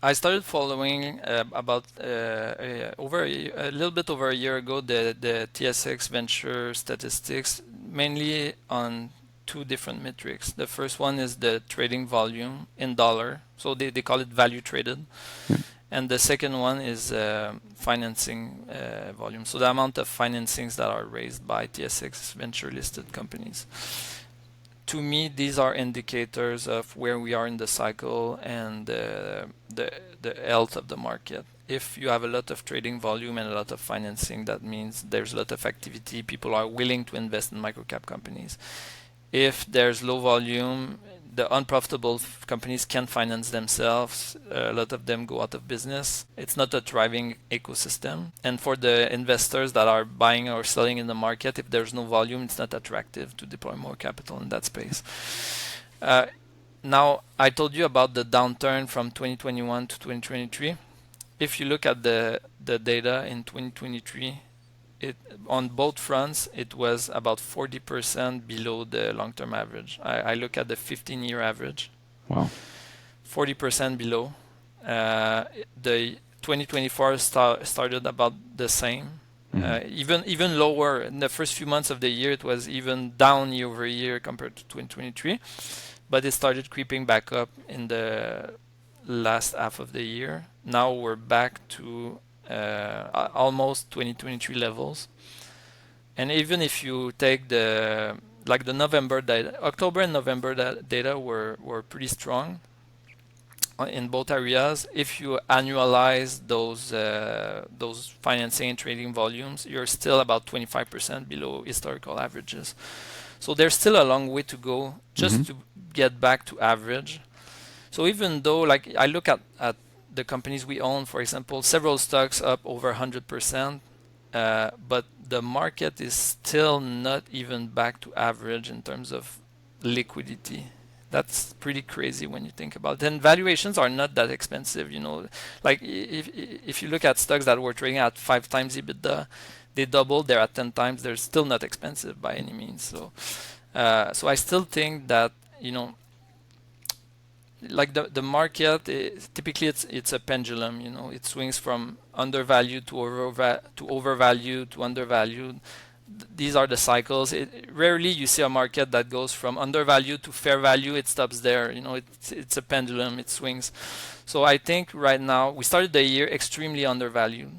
I started following about a little bit over a year ago the TSX Venture statistics, mainly on two different metrics. The first one is the trading volume in dollar, so they call it value traded, Yeah. and the second one is financing volume, so the amount of financings that are raised by TSX Venture listed companies. To me, these are indicators of where we are in the cycle and the health of the market. If you have a lot of trading volume and a lot of financing, that means there's a lot of activity. People are willing to invest in microcap companies. If there's low volume, the unprofitable companies can't finance themselves. A lot of them go out of business. It's not a thriving ecosystem. And for the investors that are buying or selling in the market, if there's no volume, it's not attractive to deploy more capital in that space. Now, I told you about the downturn from 2021 to 2023. If you look at the data in 2023, on both fronts, it was about 40% below the long-term average. I look at the 15-year average. Wow. 40% below. The 2024 started about the same. Even lower. In the first few months of the year, it was even down year over year compared to 2023. But it started creeping back up in the last half of the year. Now we're back to almost 2023 levels. And even if you take the November data, October and November data were pretty strong in both areas. If you annualize those financing and trading volumes, you're still about 25% below historical averages. So there's still a long way to go just to get back to average. So even though, like, I look at the companies we own, for example, several stocks up over 100%, but the market is still not even back to average in terms of liquidity. That's pretty crazy when you think about it. And valuations are not that expensive, you know. Like if you look at stocks that were trading at 5 times EBITDA, they doubled, they're at 10 times, they're still not expensive by any means. So I still think that, you know, like the market, typically it's a pendulum, you know. It swings from undervalued to overvalued to undervalued. These are the cycles. Rarely you see a market that goes from undervalued to fair value. It stops there, you know. It's a pendulum. It swings. So I think right now we started the year extremely undervalued.